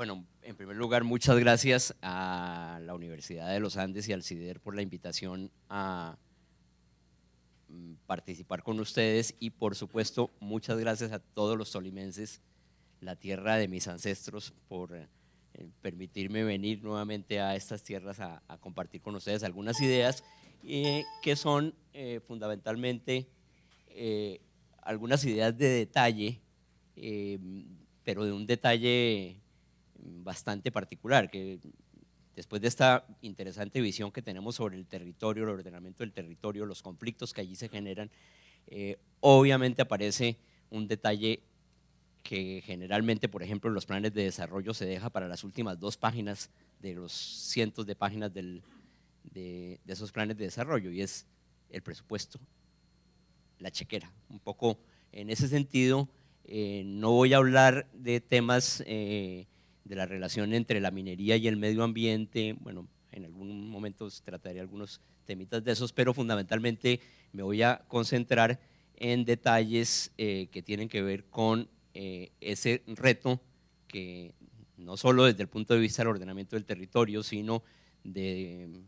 Bueno, en primer lugar, muchas gracias a la Universidad de los Andes y al CIDER por la invitación a participar con ustedes y por supuesto muchas gracias a todos los tolimenses, la tierra de mis ancestros, por permitirme venir nuevamente a estas tierras a compartir con ustedes algunas ideas que son fundamentalmente algunas ideas de detalle, eh, pero de un detalle bastante particular, que después de esta interesante visión que tenemos sobre el territorio, el ordenamiento del territorio, los conflictos que allí se generan, obviamente aparece un detalle que generalmente, por ejemplo, en los planes de desarrollo se deja para las últimas 2 páginas de los cientos de páginas de esos planes de desarrollo, y es el presupuesto, la chequera. Un poco en ese sentido, no voy a hablar de temas de la relación entre la minería y el medio ambiente. Bueno, en algún momento trataré algunos temitas de esos, pero fundamentalmente me voy a concentrar en detalles que tienen que ver con ese reto que no solo desde el punto de vista del ordenamiento del territorio, sino de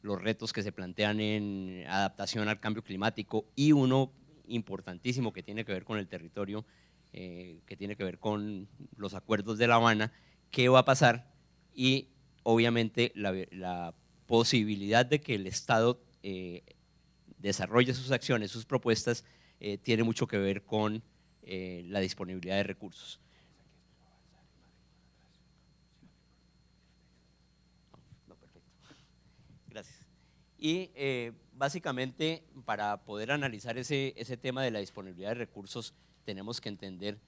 los retos que se plantean en adaptación al cambio climático, y uno importantísimo que tiene que ver con el territorio, que tiene que ver con los acuerdos de La Habana, qué va a pasar, y obviamente la posibilidad de que el Estado desarrolle sus acciones, sus propuestas, tiene mucho que ver con la disponibilidad de recursos. No, perfecto. Gracias. Y básicamente, para poder analizar ese tema de la disponibilidad de recursos, tenemos que entender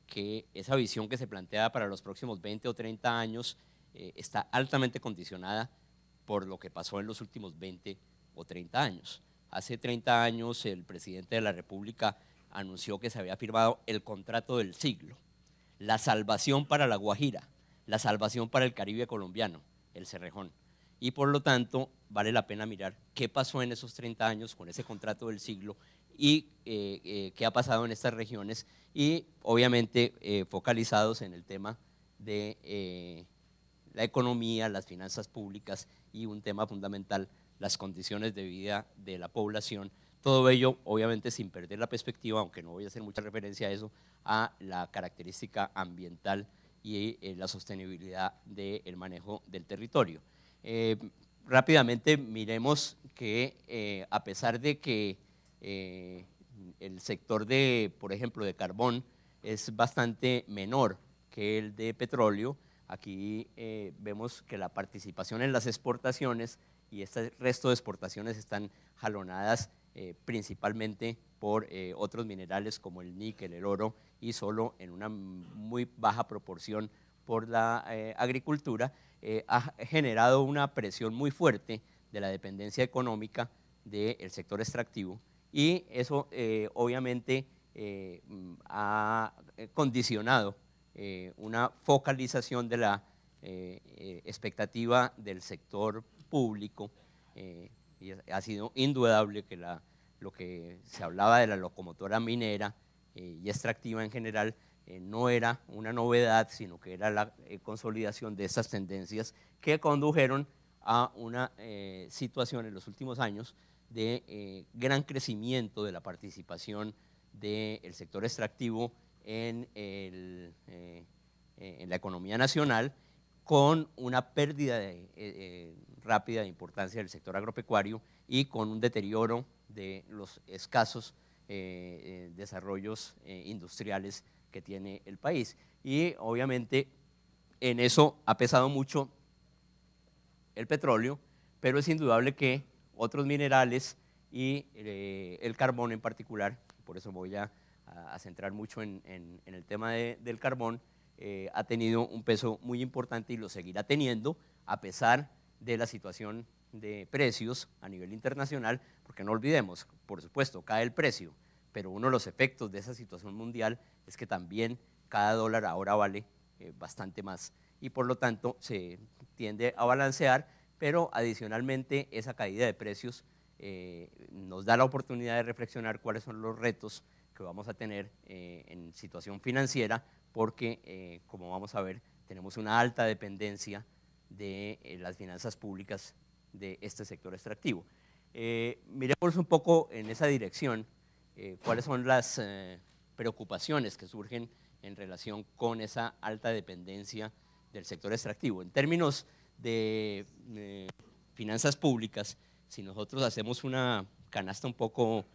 que esa visión que se plantea para los próximos 20 o 30 años está altamente condicionada por lo que pasó en los últimos 20 o 30 años. Hace 30 años el presidente de la República anunció que se había firmado el contrato del siglo, la salvación para La Guajira, la salvación para el Caribe colombiano, el Cerrejón. Y por lo tanto vale la pena mirar qué pasó en esos 30 años con ese contrato del siglo y qué ha pasado en estas regiones, y obviamente focalizados en el tema de la economía, las finanzas públicas y un tema fundamental, las condiciones de vida de la población. Todo ello obviamente sin perder la perspectiva, aunque no voy a hacer mucha referencia a eso, a la característica ambiental y la sostenibilidad del manejo del territorio. Rápidamente miremos que a pesar de que el sector de, por ejemplo, de carbón es bastante menor que el de petróleo, aquí vemos que la participación en las exportaciones y este resto de exportaciones están jalonadas principalmente por otros minerales como el níquel, el oro, y solo en una muy baja proporción por la agricultura. Ha generado una presión muy fuerte de la dependencia económica del sector extractivo, y eso obviamente ha condicionado una focalización de la expectativa del sector público, y ha sido indudable que lo que se hablaba de la locomotora minera y extractiva en general no era una novedad, sino que era la consolidación de estas tendencias que condujeron a una situación en los últimos años de gran crecimiento de la participación del sector extractivo en la economía nacional, con una pérdida rápida de importancia del sector agropecuario y con un deterioro de los escasos desarrollos industriales que tiene el país. Y obviamente en eso ha pesado mucho el petróleo, pero es indudable que otros minerales y el carbón en particular, por eso voy a centrar mucho en el tema del carbón, ha tenido un peso muy importante y lo seguirá teniendo a pesar de la situación de precios a nivel internacional, porque no olvidemos, por supuesto, cae el precio, pero uno de los efectos de esa situación mundial es que también cada dólar ahora vale bastante más, y por lo tanto se tiende a balancear, pero adicionalmente esa caída de precios nos da la oportunidad de reflexionar cuáles son los retos que vamos a tener en situación financiera, porque como vamos a ver, tenemos una alta dependencia de las finanzas públicas de este sector extractivo. Miremos un poco en esa dirección cuáles son las preocupaciones que surgen en relación con esa alta dependencia del sector extractivo. En términos de finanzas públicas, si nosotros hacemos una canasta un poco,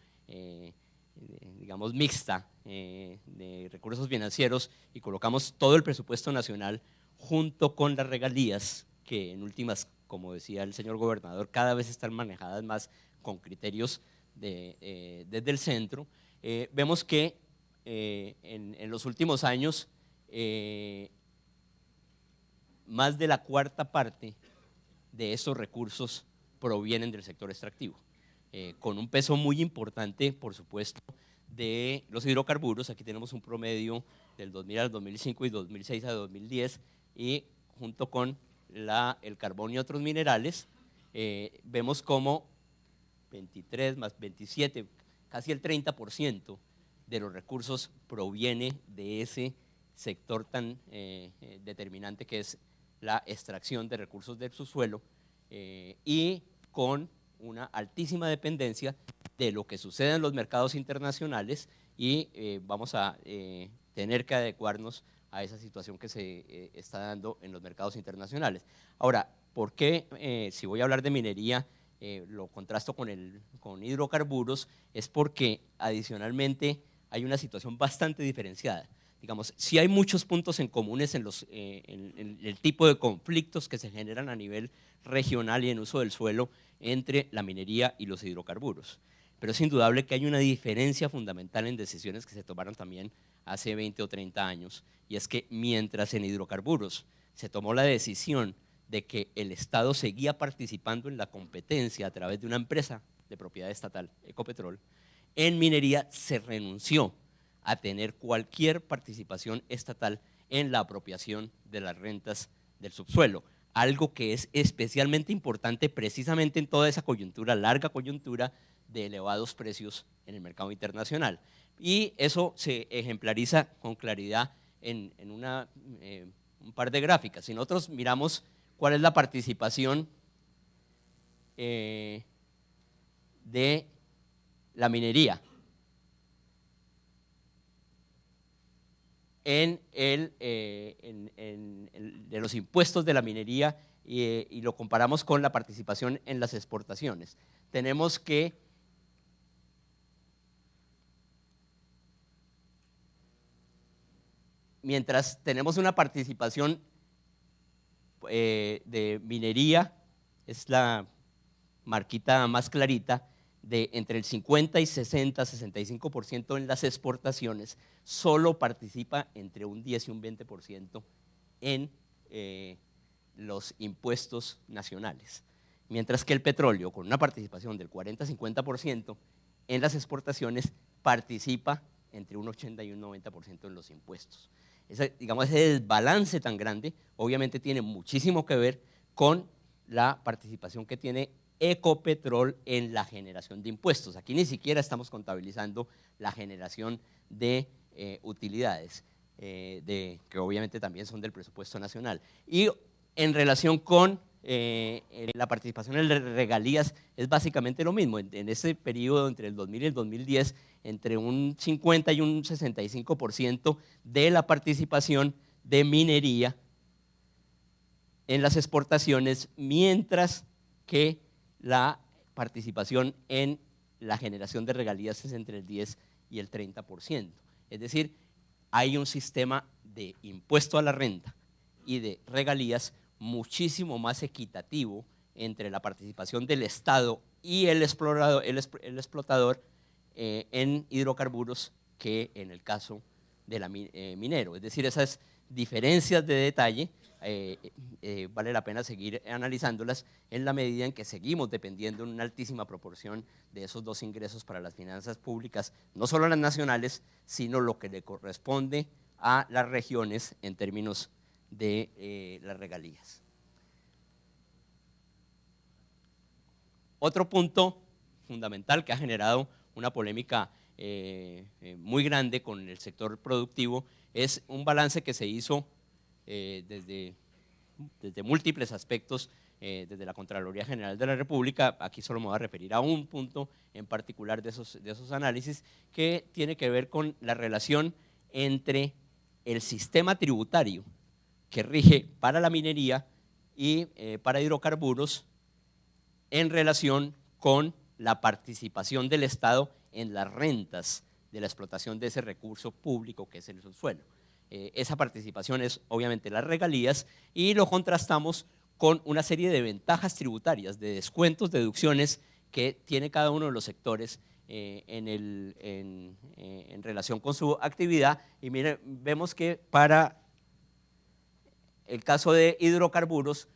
digamos, mixta de recursos financieros y colocamos todo el presupuesto nacional junto con las regalías, que en últimas, como decía el señor gobernador, cada vez están manejadas más con criterios desde el centro, vemos que en los últimos años más de la cuarta parte de estos recursos provienen del sector extractivo, con un peso muy importante, por supuesto, de los hidrocarburos. Aquí tenemos un promedio del 2000 al 2005 y 2006 a 2010, y junto con el carbón y otros minerales, vemos como 23 más 27, casi el 30% de los recursos proviene de ese sector tan determinante que es la extracción de recursos del subsuelo, y con una altísima dependencia de lo que sucede en los mercados internacionales, y vamos a tener que adecuarnos a esa situación que se está dando en los mercados internacionales. Ahora, ¿por qué si voy a hablar de minería lo contrasto con hidrocarburos? Es porque adicionalmente hay una situación bastante diferenciada. Digamos, sí hay muchos puntos en comunes en el tipo de conflictos que se generan a nivel regional y en uso del suelo entre la minería y los hidrocarburos, pero es indudable que hay una diferencia fundamental en decisiones que se tomaron también hace 20 o 30 años, y es que mientras en hidrocarburos se tomó la decisión de que el Estado seguía participando en la competencia a través de una empresa de propiedad estatal, Ecopetrol, en minería se renunció a tener cualquier participación estatal en la apropiación de las rentas del subsuelo, algo que es especialmente importante precisamente en toda esa coyuntura, larga coyuntura de elevados precios en el mercado internacional. Y eso se ejemplariza con claridad en un par de gráficas. Si nosotros miramos cuál es la participación de la minería de los impuestos de la minería, y lo comparamos con la participación en las exportaciones, tenemos que mientras tenemos una participación de minería, es la marquita más clarita, de entre el 50 y 60, 65% en las exportaciones, solo participa entre un 10 y un 20% en los impuestos nacionales, mientras que el petróleo, con una participación del 40-50% en las exportaciones, participa entre un 80 y un 90% en los impuestos. Digamos, ese desbalance tan grande obviamente tiene muchísimo que ver con la participación que tiene Ecopetrol en la generación de impuestos. Aquí ni siquiera estamos contabilizando la generación de utilidades, que obviamente también son del presupuesto nacional. Y en relación con la participación en las regalías es básicamente lo mismo. En ese periodo entre el 2000 y el 2010, entre un 50 y un 65% de la participación de minería en las exportaciones, mientras que la participación en la generación de regalías es entre el 10 y el 30%. Es decir, hay un sistema de impuesto a la renta y de regalías muchísimo más equitativo entre la participación del Estado y el explotador en hidrocarburos que en el caso de la minero. Es decir, esas diferencias de detalle vale la pena seguir analizándolas en la medida en que seguimos dependiendo en una altísima proporción de esos dos ingresos para las finanzas públicas, no solo las nacionales, sino lo que le corresponde a las regiones en términos de las regalías. Otro punto fundamental que ha generado una polémica muy grande con el sector productivo es un balance que se hizo desde múltiples aspectos, desde la Contraloría General de la República. Aquí solo me voy a referir a un punto en particular de esos análisis, que tiene que ver con la relación entre el sistema tributario que rige para la minería y para hidrocarburos en relación con la participación del Estado en las rentas de la explotación de ese recurso público que es el subsuelo. Esa participación es obviamente las regalías, y lo contrastamos con una serie de ventajas tributarias, de descuentos, deducciones que tiene cada uno de los sectores en relación con su actividad. Y mire, vemos que para el caso de hidrocarburos,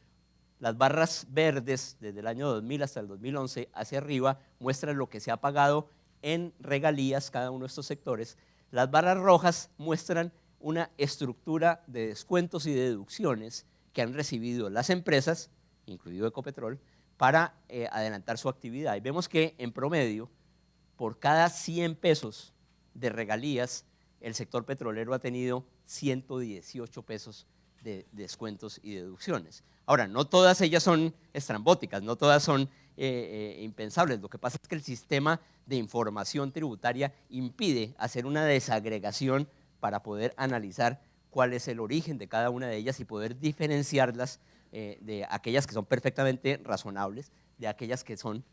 las barras verdes desde el año 2000 hasta el 2011 hacia arriba muestran lo que se ha pagado en regalías cada uno de estos sectores. Las barras rojas muestran una estructura de descuentos y deducciones que han recibido las empresas, incluido Ecopetrol, para adelantar su actividad. Y vemos que en promedio, por cada 100 pesos de regalías, el sector petrolero ha tenido 118 pesos de descuentos y deducciones. Ahora, no todas ellas son estrambóticas, no todas son impensables. Lo que pasa es que el sistema de información tributaria impide hacer una desagregación para poder analizar cuál es el origen de cada una de ellas y poder diferenciarlas de aquellas que son perfectamente razonables, de aquellas que son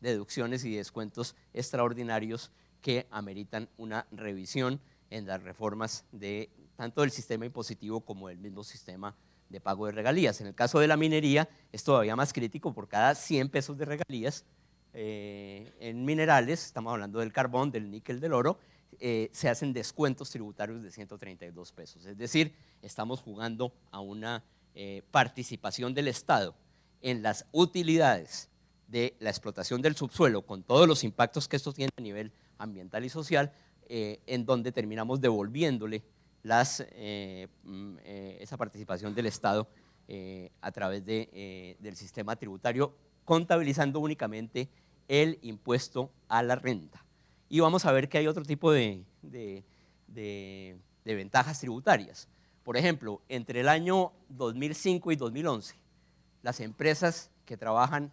deducciones y descuentos extraordinarios que ameritan una revisión en las reformas de tanto del sistema impositivo como del mismo sistema de pago de regalías. En el caso de la minería es todavía más crítico. Por cada 100 pesos de regalías en minerales, estamos hablando del carbón, del níquel, del oro, se hacen descuentos tributarios de 132 pesos. Es decir, estamos jugando a una participación del Estado en las utilidades de la explotación del subsuelo, con todos los impactos que esto tiene a nivel ambiental y social, en donde terminamos devolviéndole esa participación del Estado a través del sistema tributario, contabilizando únicamente el impuesto a la renta. Y vamos a ver que hay otro tipo de ventajas tributarias. Por ejemplo, entre el año 2005 y 2011, las empresas que trabajan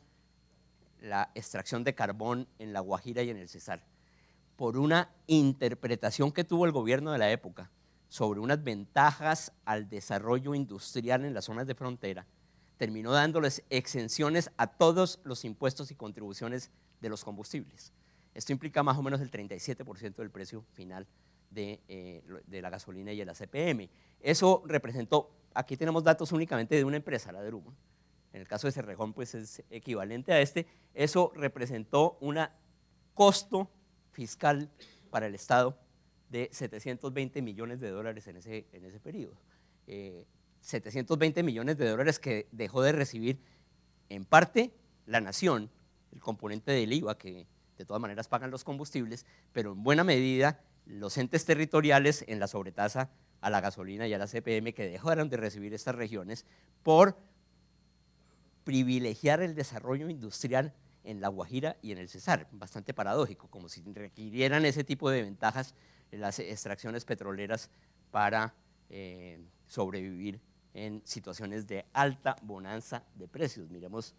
la extracción de carbón en La Guajira y en el Cesar, por una interpretación que tuvo el gobierno de la época sobre unas ventajas al desarrollo industrial en las zonas de frontera, terminó dándoles exenciones a todos los impuestos y contribuciones de los combustibles. Esto implica más o menos el 37% del precio final de la gasolina y el ACPM. Eso representó, aquí tenemos datos únicamente de una empresa, la de Drummond. En el caso de Cerrejón, pues es equivalente a este. Eso representó un costo fiscal para el Estado de 720 millones de dólares en ese periodo. 720 millones de dólares que dejó de recibir en parte la nación, el componente del IVA que de todas maneras pagan los combustibles, pero en buena medida los entes territoriales en la sobretasa a la gasolina y a la CPM, que dejaron de recibir estas regiones por privilegiar el desarrollo industrial en La Guajira y en el Cesar. Bastante paradójico, como si requirieran ese tipo de ventajas en las extracciones petroleras para sobrevivir en situaciones de alta bonanza de precios. Miremos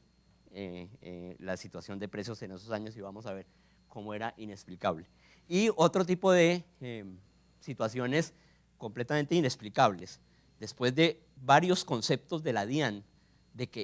la situación de precios en esos años y vamos a ver cómo era inexplicable. Y otro tipo de situaciones completamente inexplicables. Después de varios conceptos de la DIAN,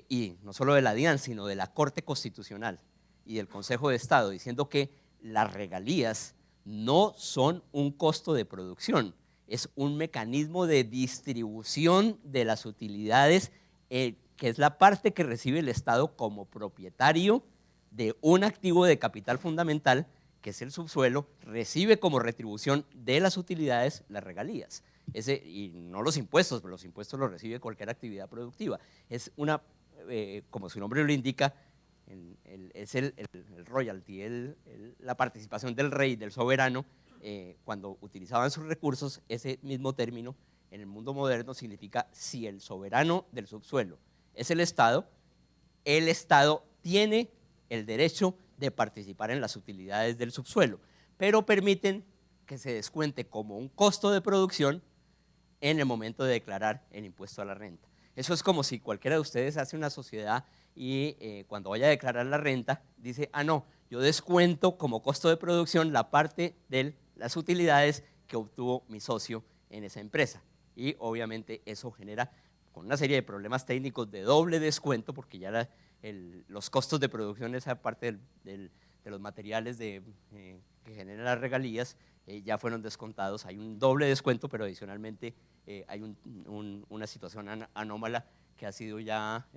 y no solo de la DIAN, sino de la Corte Constitucional y del Consejo de Estado, diciendo que las regalías no son un costo de producción, es un mecanismo de distribución de las utilidades, que es la parte que recibe el Estado como propietario de un activo de capital fundamental, que es el subsuelo, recibe como retribución de las utilidades las regalías. Y no los impuestos, pero los impuestos los recibe cualquier actividad productiva. Es como su nombre lo indica, es el royalty, la participación del rey, del soberano, cuando utilizaban sus recursos. Ese mismo término en el mundo moderno significa: si el soberano del subsuelo es el Estado tiene el derecho de participar en las utilidades del subsuelo, pero permiten que se descuente como un costo de producción en el momento de declarar el impuesto a la renta. Eso es como si cualquiera de ustedes hace una sociedad y cuando vaya a declarar la renta dice, ah no, yo descuento como costo de producción la parte de las utilidades que obtuvo mi socio en esa empresa. Y obviamente eso genera con una serie de problemas técnicos de doble descuento, porque ya los costos de producción, esa parte de los materiales que generan las regalías, ya fueron descontados. Hay un doble descuento, pero adicionalmente hay una situación anómala que ha sido ya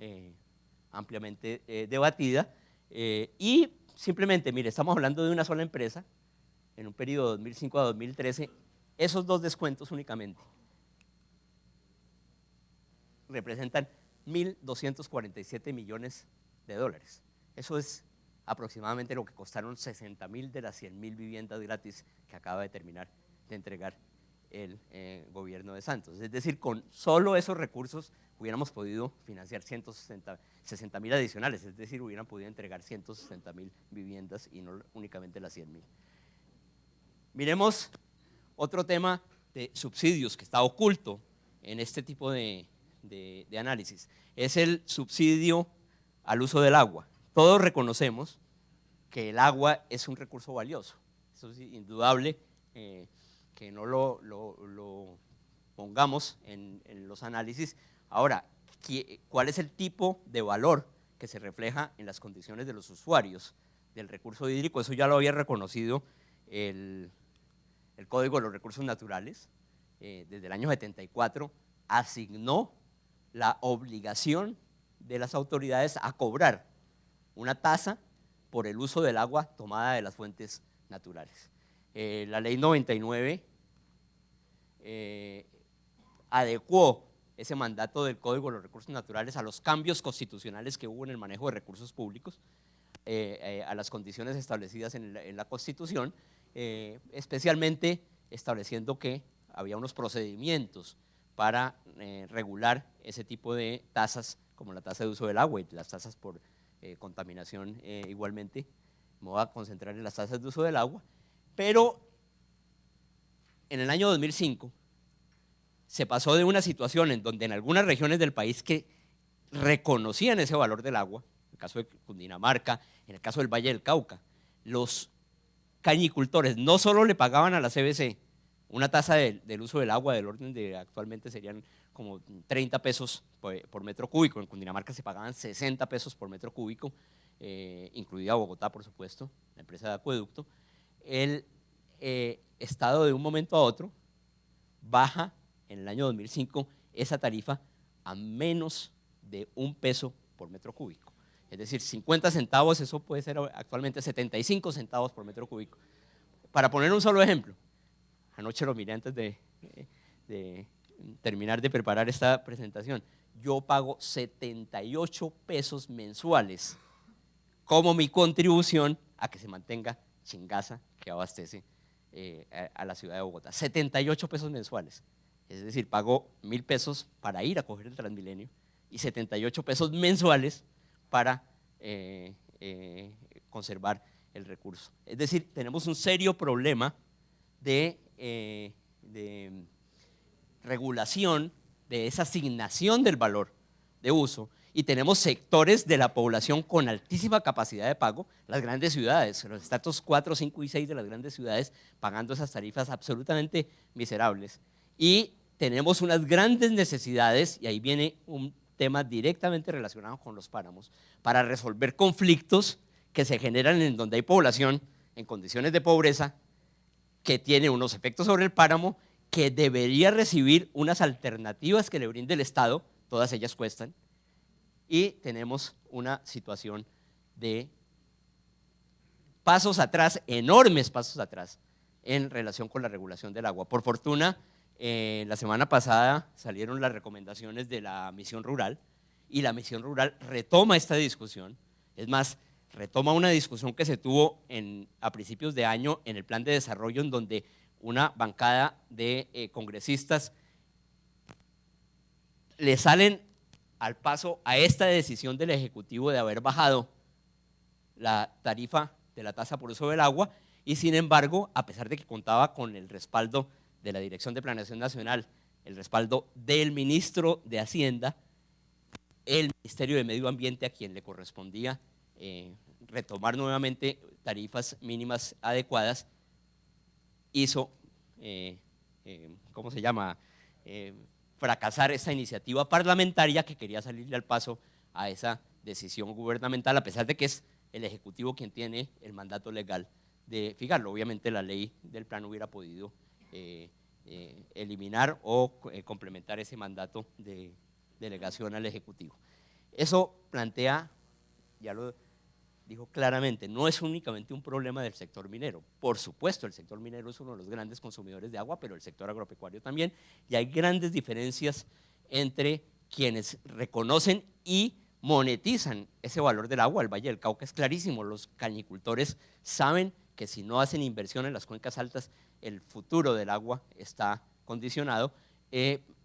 ampliamente debatida. Y simplemente, mire, estamos hablando de una sola empresa, en un periodo de 2005 a 2013, esos dos descuentos únicamente representan 1.247 millones de dólares. Eso es aproximadamente lo que costaron 60.000 de las 100.000 viviendas gratis que acaba de terminar de entregar el gobierno de Santos. Es decir, con solo esos recursos hubiéramos podido financiar 60.000 adicionales, es decir, hubieran podido entregar 160.000 viviendas y no únicamente las 100.000. Miremos otro tema de subsidios que está oculto en este tipo de análisis. Es el subsidio al uso del agua. Todos reconocemos que el agua es un recurso valioso. Eso es indudable, que no lo pongamos en los análisis. Ahora, ¿cuál es el tipo de valor que se refleja en las condiciones de los usuarios del recurso hídrico? Eso ya lo había reconocido el Código de los Recursos Naturales. Desde el año 74 asignó la obligación de las autoridades a cobrar una tasa por el uso del agua tomada de las fuentes naturales. La ley 99 adecuó ese mandato del Código de los Recursos Naturales a los cambios constitucionales que hubo en el manejo de recursos públicos, a las condiciones establecidas en la Constitución, especialmente estableciendo que había unos procedimientos para regular ese tipo de tasas, como la tasa de uso del agua y las tasas por contaminación igualmente. Me voy a concentrar en las tasas de uso del agua, pero en el año 2005 se pasó de una situación en donde en algunas regiones del país que reconocían ese valor del agua, en el caso de Cundinamarca, en el caso del Valle del Cauca, los cañicultores no solo le pagaban a la CBC una tasa del uso del agua del orden de actualmente serían como 30 pesos por metro cúbico, en Cundinamarca se pagaban 60 pesos por metro cúbico, incluida Bogotá, por supuesto, la empresa de acueducto. El Estado de un momento a otro baja en el año 2005 esa tarifa a menos de $1 por metro cúbico. Es decir, 50 centavos, eso puede ser actualmente 75 centavos por metro cúbico. Para poner un solo ejemplo, anoche lo miré antes de terminar de preparar esta presentación, yo pago 78 pesos mensuales como mi contribución a que se mantenga Chingaza, que abastece a la ciudad de Bogotá. 78 pesos mensuales. Es decir, pago 1.000 pesos para ir a coger el Transmilenio y 78 pesos mensuales para conservar el recurso. Es decir, tenemos un serio problema de regulación de esa asignación del valor de uso, y tenemos sectores de la población con altísima capacidad de pago, las grandes ciudades, los estratos 4, 5 y 6 de las grandes ciudades pagando esas tarifas absolutamente miserables, y tenemos unas grandes necesidades, y ahí viene un tema directamente relacionado con los páramos, para resolver conflictos que se generan en donde hay población en condiciones de pobreza que tiene unos efectos sobre el páramo, que debería recibir unas alternativas que le brinde el Estado, todas ellas cuestan, y tenemos una situación de pasos atrás, enormes pasos atrás, en relación con la regulación del agua. Por fortuna, la semana pasada salieron las recomendaciones de la Misión Rural, y la Misión Rural retoma esta discusión, es más, retoma una discusión que se tuvo a principios de año en el plan de desarrollo, en donde una bancada de congresistas le salen al paso a esta decisión del Ejecutivo de haber bajado la tarifa de la tasa por uso del agua, y sin embargo, a pesar de que contaba con el respaldo de la Dirección de Planeación Nacional, el respaldo del ministro de Hacienda, el Ministerio de Medio Ambiente, a quien le correspondía retomar nuevamente tarifas mínimas adecuadas, hizo, ¿cómo se llama?, fracasar esta iniciativa parlamentaria que quería salirle al paso a esa decisión gubernamental, a pesar de que es el Ejecutivo quien tiene el mandato legal de fijarlo. Obviamente la ley del plan hubiera podido eliminar o complementar ese mandato de delegación al Ejecutivo. Eso plantea, ya lo dijo claramente, no es únicamente un problema del sector minero. Por supuesto, el sector minero es uno de los grandes consumidores de agua, pero el sector agropecuario también, y hay grandes diferencias entre quienes reconocen y monetizan ese valor del agua. El Valle del Cauca es clarísimo, los cañicultores saben que si no hacen inversión en las cuencas altas, el futuro del agua está condicionado.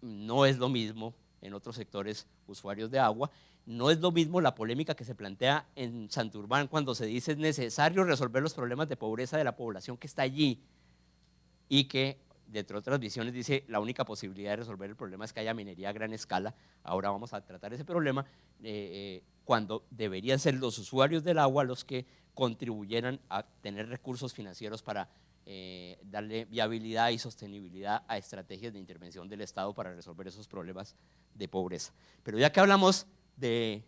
No es lo mismo en otros sectores usuarios de agua. No es lo mismo la polémica que se plantea en Santurbán cuando se dice es necesario resolver los problemas de pobreza de la población que está allí, y que, dentro de otras visiones, dice la única posibilidad de resolver el problema es que haya minería a gran escala. Ahora vamos a tratar ese problema, cuando deberían ser los usuarios del agua los que contribuyeran a tener recursos financieros para darle viabilidad y sostenibilidad a estrategias de intervención del Estado para resolver esos problemas de pobreza. Pero ya que hablamos de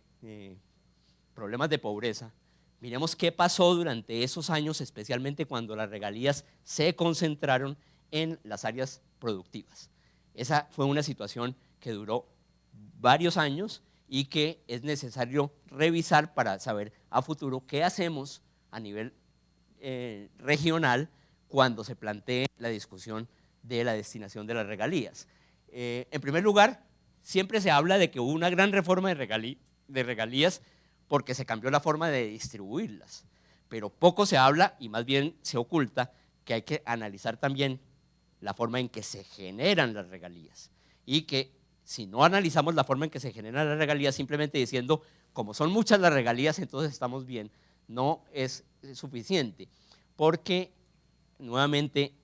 problemas de pobreza, miremos qué pasó durante esos años, especialmente cuando las regalías se concentraron en las áreas productivas. Esa fue una situación que duró varios años y que es necesario revisar para saber a futuro qué hacemos a nivel regional cuando se plantee la discusión de la destinación de las regalías. En primer lugar, siempre se habla de que hubo una gran reforma de regalías porque se cambió la forma de distribuirlas, pero poco se habla y más bien se oculta que hay que analizar también la forma en que se generan las regalías, y que si no analizamos la forma en que se generan las regalías simplemente diciendo como son muchas las regalías entonces estamos bien, no es suficiente, porque nuevamente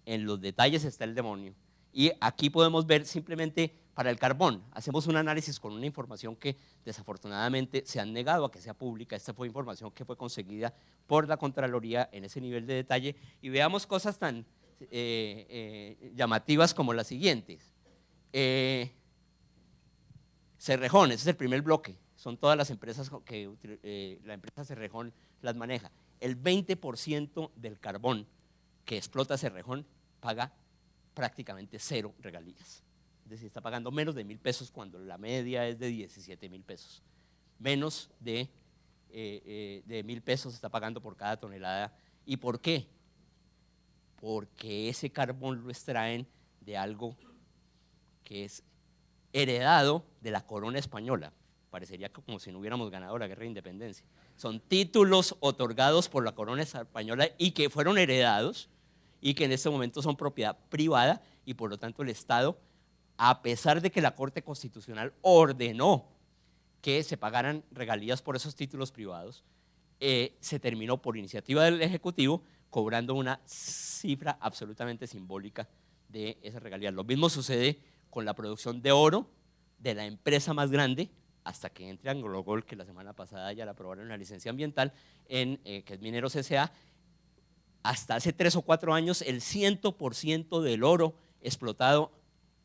en los detalles está el demonio. Y aquí podemos ver simplemente para el carbón, hacemos un análisis con una información que desafortunadamente se han negado a que sea pública. Esta fue información que fue conseguida por la Contraloría en ese nivel de detalle, y veamos cosas tan llamativas como las siguientes. Cerrejón, ese es el primer bloque, son todas las empresas que la empresa Cerrejón las maneja. El 20% del carbón que explota Cerrejón paga prácticamente cero regalías. Es decir, está pagando menos de 1.000 pesos cuando la media es de 17.000 pesos. Menos de 1.000 pesos está pagando por cada tonelada. ¿Y por qué? Porque ese carbón lo extraen de algo que es heredado de la corona española. Parecería como si no hubiéramos ganado la guerra de independencia. Son títulos otorgados por la corona española y que fueron heredados y que en este momento son propiedad privada, y por lo tanto el Estado, a pesar de que la Corte Constitucional ordenó que se pagaran regalías por esos títulos privados, se terminó por iniciativa del Ejecutivo cobrando una cifra absolutamente simbólica de esas regalías. Lo mismo sucede con la producción de oro de la empresa más grande, hasta que entre AngloGold, que la semana pasada ya la aprobaron en la licencia ambiental, que es Mineros S.A. Hasta hace 3 o 4 años el 100% del oro explotado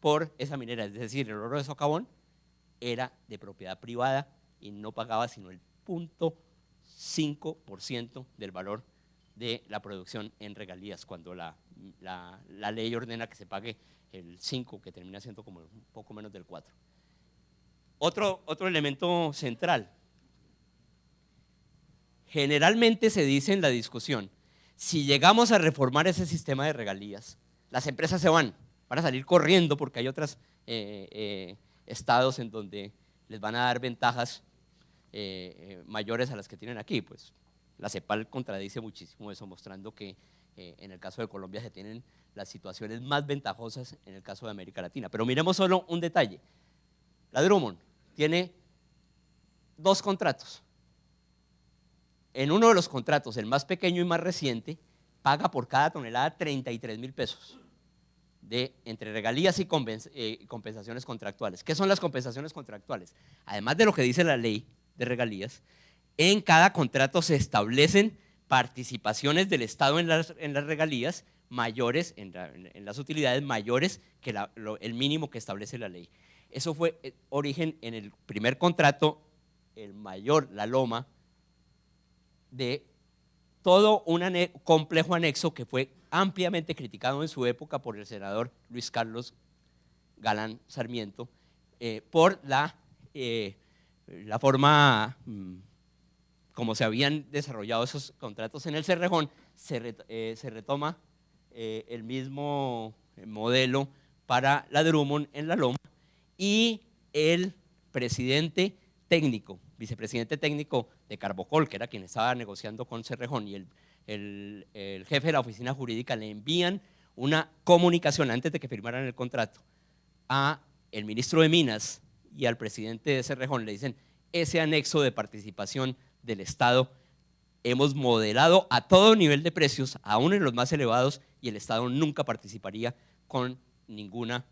por esa minera, es decir, el oro de socavón, era de propiedad privada y no pagaba sino el 0.5% del valor de la producción en regalías, cuando la ley ordena que se pague el 5, que termina siendo como un poco menos del 4. Otro elemento central. Generalmente se dice en la discusión, si llegamos a reformar ese sistema de regalías, las empresas se van a salir corriendo porque hay otros estados en donde les van a dar ventajas mayores a las que tienen aquí. Pues la CEPAL contradice muchísimo eso, mostrando que en el caso de Colombia se tienen las situaciones más ventajosas en el caso de América Latina. Pero miremos solo un detalle. La Drummond tiene 2 contratos. En uno de los contratos, el más pequeño y más reciente, paga por cada tonelada 33.000 pesos entre regalías y compensaciones contractuales. ¿Qué son las compensaciones contractuales? Además de lo que dice la ley de regalías, en cada contrato se establecen participaciones del Estado en las regalías mayores, en las utilidades mayores que el mínimo que establece la ley. Eso fue origen en el primer contrato, el mayor, la Loma, de todo un complejo anexo que fue ampliamente criticado en su época por el senador Luis Carlos Galán Sarmiento, por la forma como se habían desarrollado esos contratos en el Cerrejón. Se retoma el mismo modelo para la Drummond en la Loma, y el presidente técnico, vicepresidente técnico de Carbocol, que era quien estaba negociando con Cerrejón, y el jefe de la oficina jurídica le envían una comunicación antes de que firmaran el contrato a el ministro de Minas y al presidente de Cerrejón. Le dicen: ese anexo de participación del Estado hemos modelado a todo nivel de precios, aún en los más elevados, y el Estado nunca participaría con ninguna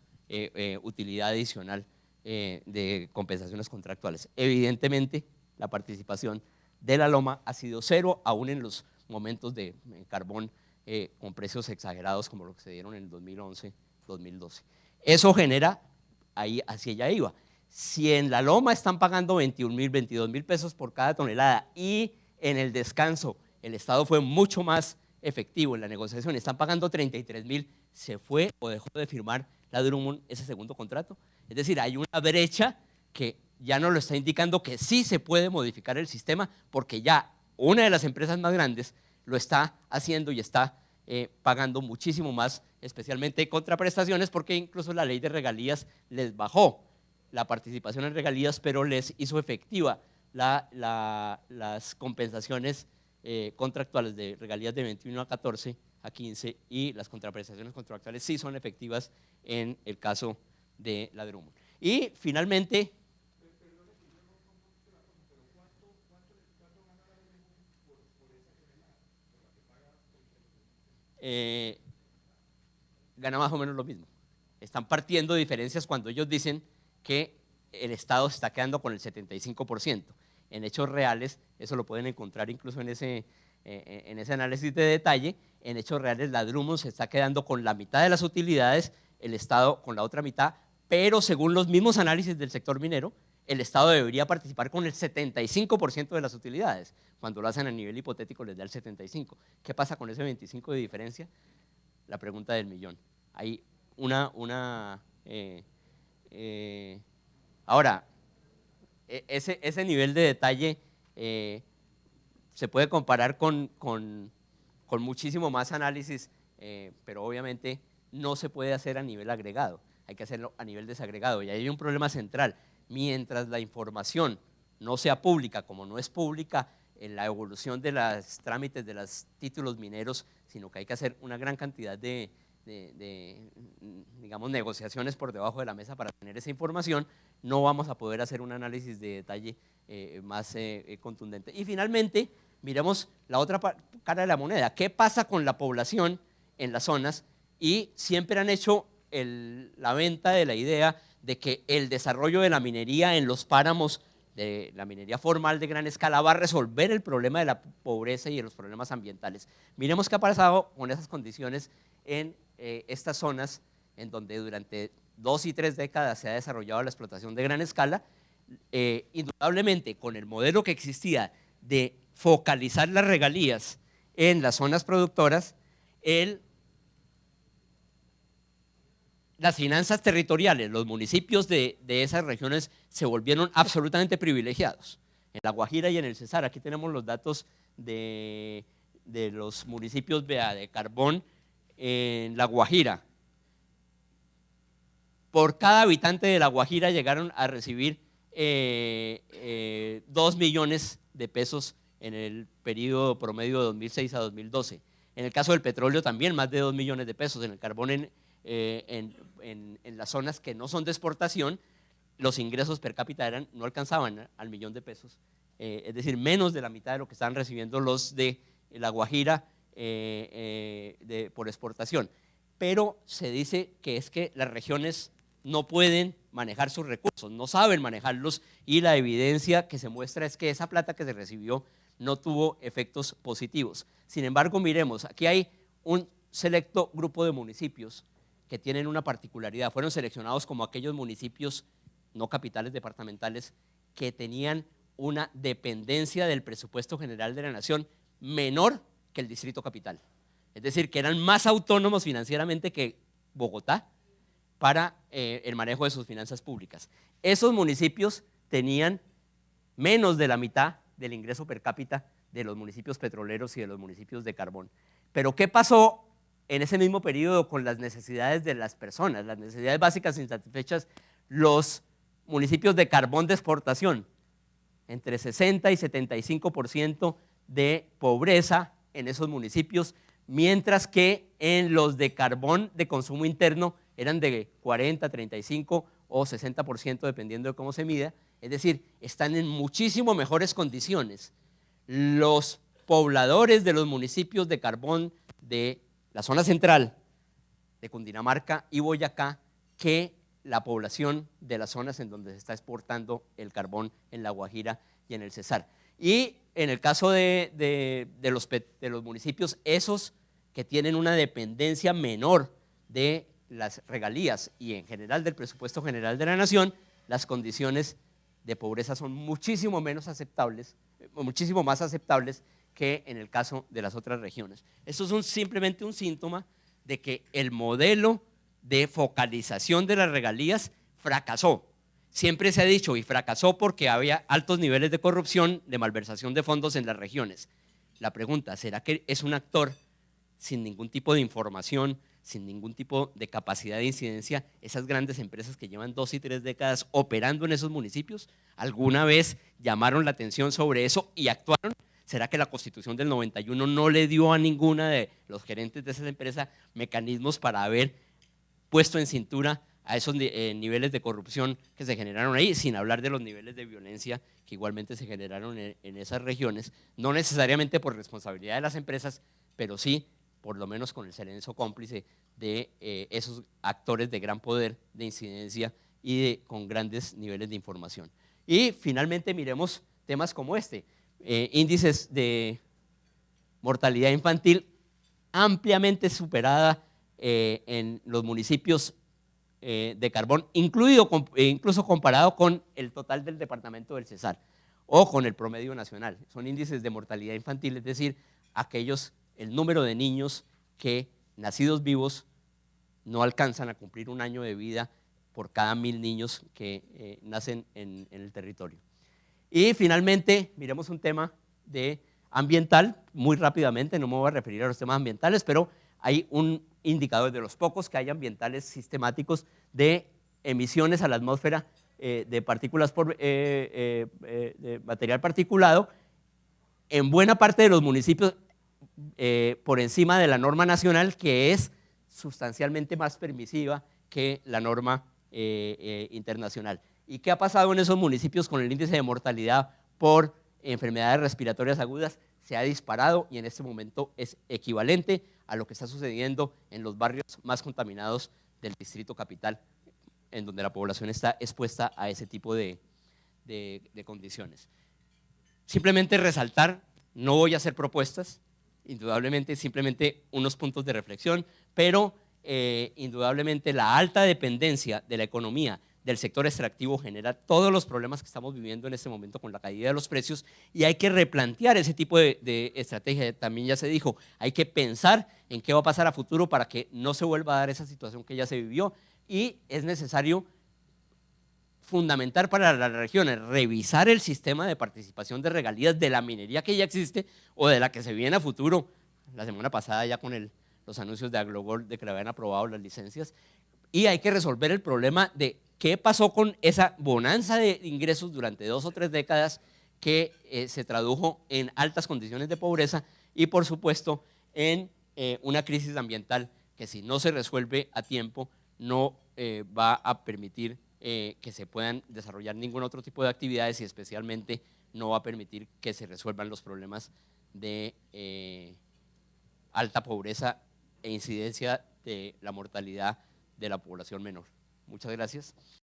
utilidad adicional de compensaciones contractuales. Evidentemente, la participación de la Loma ha sido cero, aún en los momentos de carbón con precios exagerados como los que se dieron en el 2011, 2012. Eso genera, ahí hacia allá iba. Si en la Loma están pagando 21.000, 22.000 pesos por cada tonelada, y en el descanso el Estado fue mucho más efectivo en la negociación, están pagando 33.000, se fue o dejó de firmar la Drummond ese segundo contrato. Es decir, hay una brecha que ya nos lo está indicando que sí se puede modificar el sistema, porque ya una de las empresas más grandes lo está haciendo y está pagando muchísimo más, especialmente contraprestaciones, porque incluso la ley de regalías les bajó la participación en regalías, pero les hizo efectiva las compensaciones contractuales de regalías de 21 a 14 a 15, y las contraprestaciones contractuales sí son efectivas en el caso de la Drummond. Y finalmente, gana más o menos lo mismo. Están partiendo de diferencias cuando ellos dicen que el Estado se está quedando con el 75%. En hechos reales, eso lo pueden encontrar incluso en ese análisis de detalle. En hechos reales, la Drummond se está quedando con la mitad de las utilidades, el Estado con la otra mitad, pero según los mismos análisis del sector minero, el Estado debería participar con el 75% de las utilidades. Cuando lo hacen a nivel hipotético les da el 75%. ¿Qué pasa con ese 25% de diferencia? La pregunta del millón. Hay ahora, ese nivel de detalle se puede comparar con muchísimo más análisis, pero obviamente no se puede hacer a nivel agregado, hay que hacerlo a nivel desagregado. Y ahí hay un problema central: mientras la información no sea pública, como no es pública en la evolución de los trámites de los títulos mineros, sino que hay que hacer una gran cantidad de digamos, negociaciones por debajo de la mesa para tener esa información, no vamos a poder hacer un análisis de detalle más contundente. Y finalmente, miremos la otra cara de la moneda. ¿Qué pasa con la población en las zonas? Y siempre han hecho la venta de la idea de que el desarrollo de la minería en los páramos, de la minería formal de gran escala, va a resolver el problema de la pobreza y de los problemas ambientales. Miremos qué ha pasado con esas condiciones en estas zonas en donde durante 2 y 3 décadas se ha desarrollado la explotación de gran escala. Indudablemente, con el modelo que existía de focalizar las regalías en las zonas productoras, las finanzas territoriales, los municipios de esas regiones se volvieron absolutamente privilegiados. En La Guajira y en el Cesar, aquí tenemos los datos de los municipios de Carbón. En La Guajira, por cada habitante de La Guajira llegaron a recibir 2 millones de pesos en el periodo promedio de 2006 a 2012. En el caso del petróleo también más de 2 millones de pesos. En el carbón, en las zonas que no son de exportación, los ingresos per cápita no alcanzaban al millón de pesos, es decir, menos de la mitad de lo que estaban recibiendo los de La Guajira por exportación. pero se dice que es que las regiones no pueden manejar sus recursos, no saben manejarlos, y la evidencia que se muestra es que esa plata que se recibió no tuvo efectos positivos. Sin embargo, miremos, aquí hay un selecto grupo de municipios que tienen una particularidad, fueron seleccionados como aquellos municipios no capitales departamentales que tenían una dependencia del presupuesto general de la nación menor que el distrito capital. Es decir, que eran más autónomos financieramente que Bogotá para el manejo de sus finanzas públicas. Esos municipios tenían menos de la mitad del ingreso per cápita de los municipios petroleros y de los municipios de carbón. Pero ¿qué pasó en ese mismo periodo con las necesidades de las personas, las necesidades básicas insatisfechas? Los municipios de carbón de exportación, entre 60 y 75% de pobreza en esos municipios, mientras que en los de carbón de consumo interno eran de 40, 35 o 60%, dependiendo de cómo se mida. Es decir, están en muchísimo mejores condiciones los pobladores de los municipios de carbón de la zona central de Cundinamarca y Boyacá que la población de las zonas en donde se está exportando el carbón en La Guajira y en el Cesar. Y en el caso de los municipios, esos que tienen una dependencia menor de las regalías y en general del presupuesto general de la nación, las condiciones de pobreza son muchísimo menos aceptables, muchísimo más aceptables que en el caso de las otras regiones. Esto es simplemente un síntoma de que el modelo de focalización de las regalías fracasó. Siempre se ha dicho, y fracasó porque había altos niveles de corrupción, de malversación de fondos en las regiones. La pregunta, ¿será que es un actor sin ningún tipo de información, sin ningún tipo de capacidad de incidencia, esas grandes empresas que llevan 2 y 3 décadas operando en esos municipios? ¿Alguna vez llamaron la atención sobre eso y actuaron? ¿Será que la Constitución del 91 no le dio a ninguna de los gerentes de esa empresa mecanismos para haber puesto en cintura a esos niveles de corrupción que se generaron ahí, sin hablar de los niveles de violencia que igualmente se generaron en esas regiones, no necesariamente por responsabilidad de las empresas, pero sí por lo menos con el silencio cómplice de esos actores de gran poder, de incidencia y con grandes niveles de información? Y finalmente miremos temas como este, índices de mortalidad infantil ampliamente superada en los municipios de carbón, incluso comparado con el total del departamento del Cesar o con el promedio nacional. Son índices de mortalidad infantil, es decir, el número de niños que nacidos vivos no alcanzan a cumplir un año de vida por cada 1000 niños que nacen en el territorio. Y finalmente, miremos un tema ambiental, muy rápidamente, no me voy a referir a los temas ambientales, pero hay un indicador de los pocos que hay ambientales sistemáticos de emisiones a la atmósfera de partículas de material particulado en buena parte de los municipios por encima de la norma nacional, que es sustancialmente más permisiva que la norma internacional. ¿Y qué ha pasado en esos municipios con el índice de mortalidad por enfermedades respiratorias agudas? Se ha disparado y en este momento es equivalente a lo que está sucediendo en los barrios más contaminados del distrito capital, en donde la población está expuesta a ese tipo de condiciones. Simplemente resaltar, no voy a hacer propuestas, indudablemente simplemente unos puntos de reflexión, pero indudablemente la alta dependencia de la economía del sector extractivo genera todos los problemas que estamos viviendo en este momento con la caída de los precios, y hay que replantear ese tipo de estrategia. También ya se dijo, hay que pensar en qué va a pasar a futuro para que no se vuelva a dar esa situación que ya se vivió, y es necesario fundamental para las regiones revisar el sistema de participación de regalías de la minería que ya existe o de la que se viene a futuro. La semana pasada ya con los anuncios de Aglogol de que le habían aprobado las licencias, y hay que resolver el problema de qué pasó con esa bonanza de ingresos durante 2 o 3 décadas que se tradujo en altas condiciones de pobreza y por supuesto en una crisis ambiental que, si no se resuelve a tiempo, no va a permitir que se puedan desarrollar ningún otro tipo de actividades, y especialmente no va a permitir que se resuelvan los problemas de alta pobreza e incidencia de la mortalidad de la población menor. Muchas gracias.